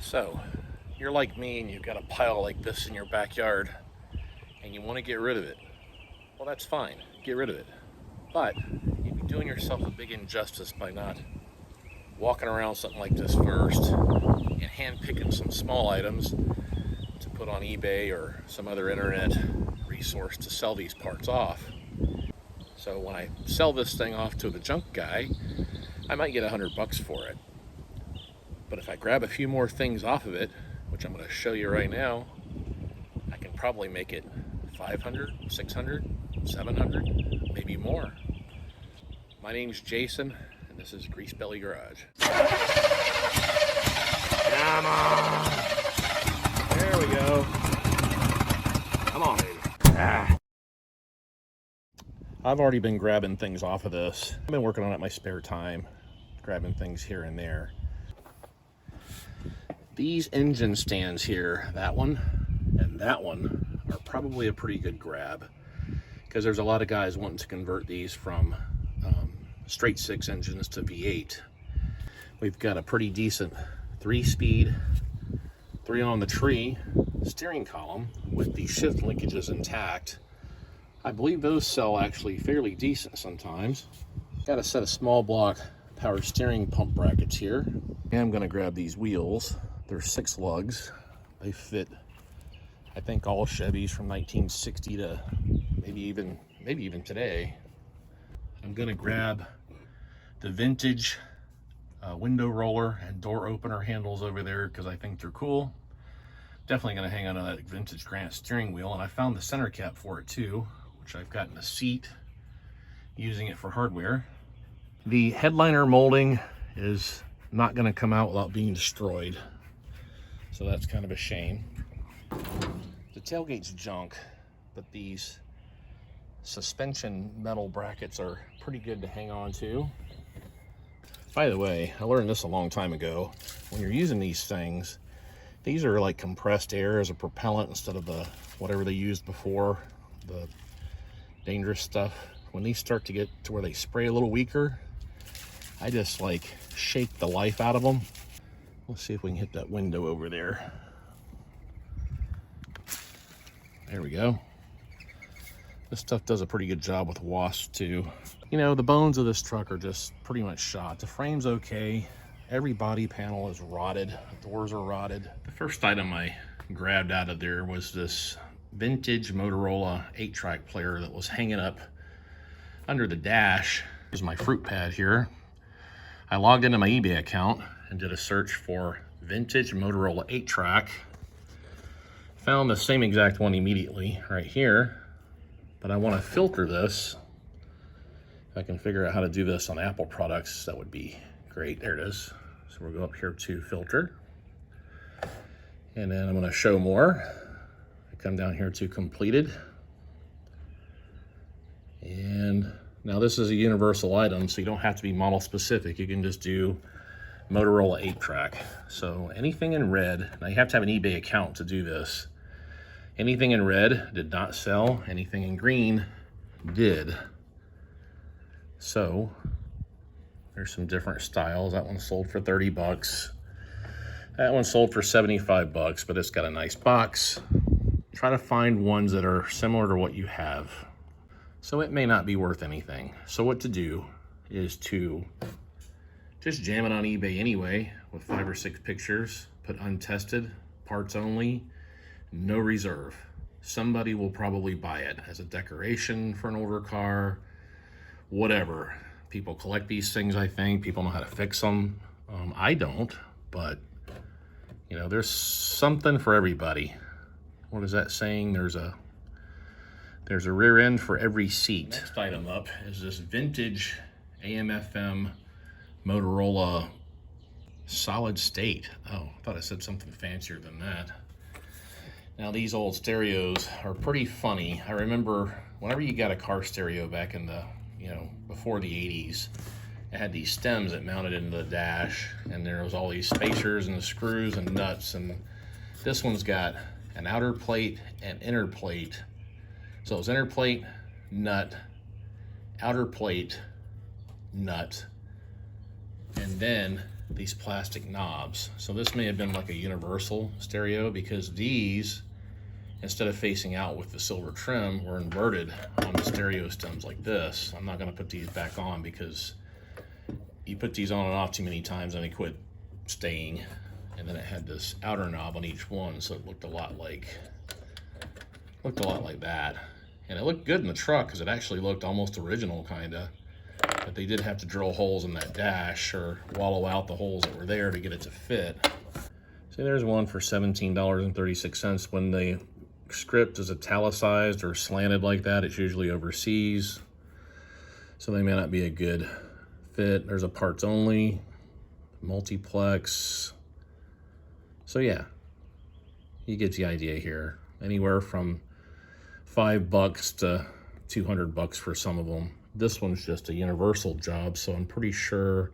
So, you're like me and you've got a pile like this in your backyard and you want to get rid of it. Well, that's fine. Get rid of it. But you'd be doing yourself a big injustice by not walking around something like this first and hand picking some small items to put on eBay or some other internet resource to sell these parts off. So when I sell this thing off to the junk guy, I might get $100 for it. But if I grab a few more things off of it, which I'm going to show you right now, I can probably make it 500, 600, 700, maybe more. My name's Jason, and this is Grease Belly Garage. Come on! There we go. Come on, baby. I've already been grabbing things off of this. I've been working on it in my spare time, grabbing things here and there. These engine stands here, that one and that one, are probably a pretty good grab because there's a lot of guys wanting to convert these from straight six engines to V8. We've got a pretty decent 3-speed, 3 on the tree steering column with the shift linkages intact. I believe those sell actually fairly decent sometimes. Got a set of small block power steering pump brackets here. And I'm gonna grab these wheels. They're 6 lugs. They fit, I think, all Chevys from 1960 to maybe even today. I'm gonna grab the vintage window roller and door opener handles over there because I think they're cool. Definitely gonna hang on to that vintage Grant steering wheel, and I found the center cap for it too, which I've got in the seat, using it for hardware. The headliner molding is not gonna come out without being destroyed, so that's kind of a shame. The tailgate's junk, but these suspension metal brackets are pretty good to hang on to. By the way, I learned this a long time ago. When you're using these things, these are like compressed air as a propellant instead of the whatever they used before, the dangerous stuff. When these start to get to where they spray a little weaker, I just like shake the life out of them. Let's see if we can hit that window over there. There we go. This stuff does a pretty good job with wasps too. You know, the bones of this truck are just pretty much shot. The frame's okay. Every body panel is rotted. The doors are rotted. The first item I grabbed out of there was this vintage Motorola 8-track player that was hanging up under the dash. Here's my fruit pad here. I logged into my eBay account and did a search for vintage Motorola 8-track. Found the same exact one immediately right here, but I want to filter this. If I can figure out how to do this on Apple products, that would be great. There it is. So we'll go up here to filter, and then I'm going to show more. I come down here to completed, and now this is a universal item, so you don't have to be model specific. You can just do Motorola 8-track. So anything in red, now you have to have an eBay account to do this. Anything in red did not sell. Anything in green did. So there's some different styles. That one sold for 30 bucks. That one sold for 75 bucks, but it's got a nice box. Try to find ones that are similar to what you have. So it may not be worth anything. So what to do is to just jam it on eBay anyway with 5 or 6 pictures, put untested, parts only, no reserve. Somebody will probably buy it as a decoration for an older car, whatever. People collect these things, I think. People know how to fix them. I don't, but you know, there's something for everybody. What is that saying? There's a rear end for every seat. Next item up is this vintage AM/FM Motorola solid state. Oh, I thought I said something fancier than that. Now these old stereos are pretty funny. I remember whenever you got a car stereo back in the, before the 80s, it had these stems that mounted into the dash, and there was all these spacers and the screws and nuts, and this one's got an outer plate and inner plate. So it's inner plate, nut, outer plate, nut, and then these plastic knobs. So this may have been like a universal stereo, because these, instead of facing out with the silver trim, were inverted on the stereo stems like this. I'm not going to put these back on because you put these on and off too many times and they quit staying. And then it had this outer knob on each one, so it looked a lot like that. And it looked good in the truck because it actually looked almost original, kinda. But they did have to drill holes in that dash or wallow out the holes that were there to get it to fit. See, there's one for $17.36. When the script is italicized or slanted like that, it's usually overseas, so they may not be a good fit. There's a parts only, multiplex. So yeah, you get the idea here. Anywhere from $5 to $200 for some of them. This one's just a universal job, so I'm pretty sure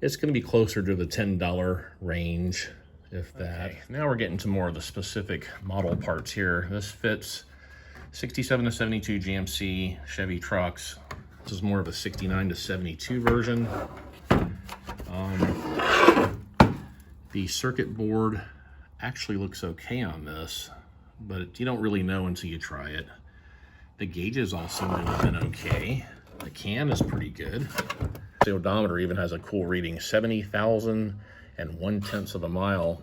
it's going to be closer to the $10 range, if that. Okay, now we're getting to more of the specific model parts here. This fits 67 to 72 GMC Chevy trucks. This is more of a 69 to 72 version. The circuit board actually looks okay on this, but you don't really know until you try it. The gauges all seem to have been okay. The can is pretty good. The odometer even has a cool reading, 70,001 of a mile.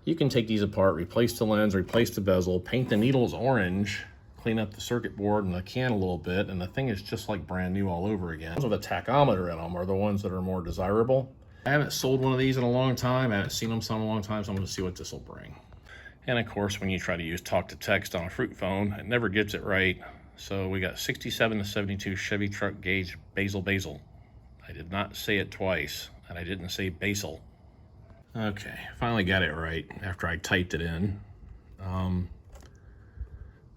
You can take these apart, replace the lens, replace the bezel, paint the needles orange, clean up the circuit board and the can a little bit, and the thing is just like brand new all over again. The ones with a tachometer in them are the ones that are more desirable. I haven't sold one of these in a long time. I haven't seen them in a long time, so I'm going to see what this will bring. And of course, when you try to use talk to text on a fruit phone, it never gets it right. So we got 67 to 72 Chevy truck gauge basil. I did not say it twice, and I didn't say basil. Okay, finally got it right after I typed it in.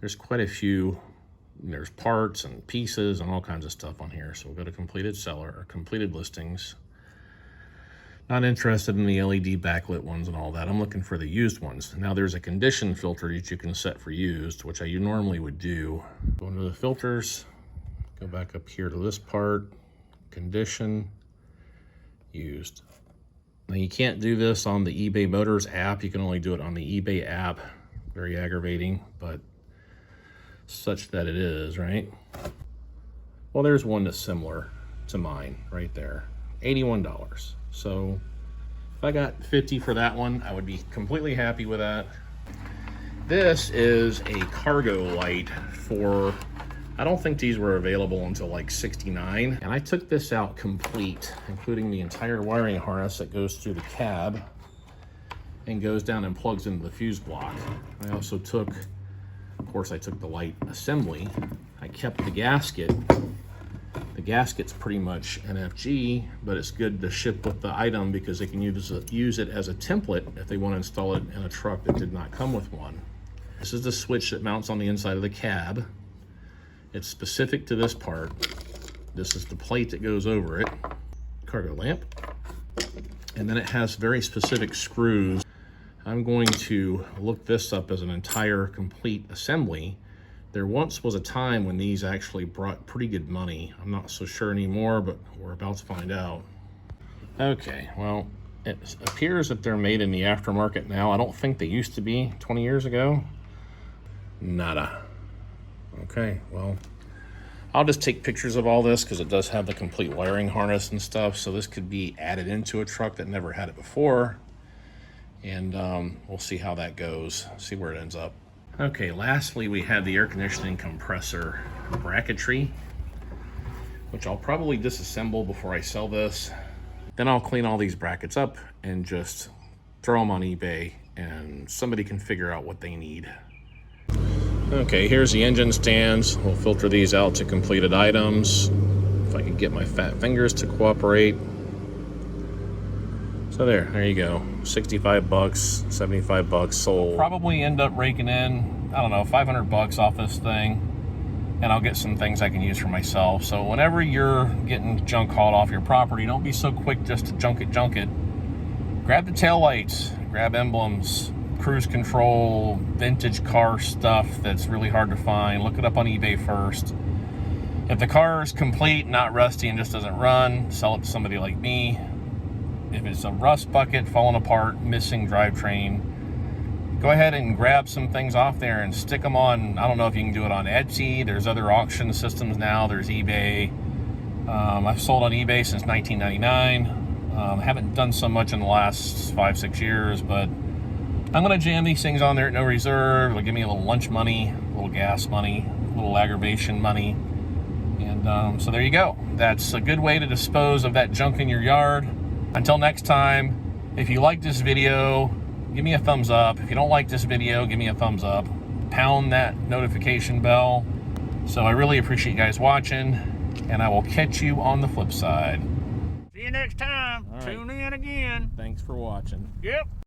There's quite a few. There's parts and pieces and all kinds of stuff on here. So we'll go to completed seller or completed listings. Not interested in the LED backlit ones and all that. I'm looking for the used ones. Now there's a condition filter that you can set for used, which I normally would do. Go into the filters, go back up here to this part, condition, used. Now you can't do this on the eBay Motors app. You can only do it on the eBay app. Very aggravating, but such that it is, right? Well, there's one that's similar to mine right there, $81. So if I got 50 for that one, I would be completely happy with that. This is a cargo light for, I don't think these were available until like $69. And I took this out complete, including the entire wiring harness that goes through the cab and goes down and plugs into the fuse block. I also took, of course, I took the light assembly. I kept the gasket. The gasket's pretty much NFG, but it's good to ship with the item because they can use it as a template if they want to install it in a truck that did not come with one. This is the switch that mounts on the inside of the cab. It's specific to this part. This is the plate that goes over it. Cargo lamp. And then it has very specific screws. I'm going to look this up as an entire complete assembly. There once was a time when these actually brought pretty good money. I'm not so sure anymore, but we're about to find out. Okay, well, it appears that they're made in the aftermarket now. I don't think they used to be 20 years ago. Nada. Okay, well, I'll just take pictures of all this because it does have the complete wiring harness and stuff. So this could be added into a truck that never had it before. And we'll see how that goes, see where it ends up. Okay, lastly, we had the air conditioning compressor bracketry, which I'll probably disassemble before I sell this. Then I'll clean all these brackets up and just throw them on eBay and somebody can figure out what they need. Okay, here's the engine stands. We'll filter these out to completed items. If I can get my fat fingers to cooperate. So there you go. 65 bucks, 75 bucks sold. Probably end up raking in, I don't know, 500 bucks off this thing. And I'll get some things I can use for myself. So whenever you're getting junk hauled off your property, don't be so quick just to junk it. Grab the tail lights, grab emblems, cruise control, vintage car stuff that's really hard to find. Look it up on eBay first. If the car is complete, not rusty, and just doesn't run, sell it to somebody like me. if it's a rust bucket falling apart, missing drivetrain, go ahead and grab some things off there and stick them on. I don't know if you can do it on Etsy. There's other auction systems now. There's eBay. I've sold on eBay since 1999. Haven't done so much in the last 5-6 years, but I'm going to jam these things on there at no reserve. It'll give me a little lunch money, a little gas money, a little aggravation money. And so there you go. That's a good way to dispose of that junk in your yard. Until next time, if you like this video, give me a thumbs up. If you don't like this video, give me a thumbs up. Pound that notification bell. So I really appreciate you guys watching, and I will catch you on the flip side. See you next time. All right. Tune in again. Thanks for watching. Yep.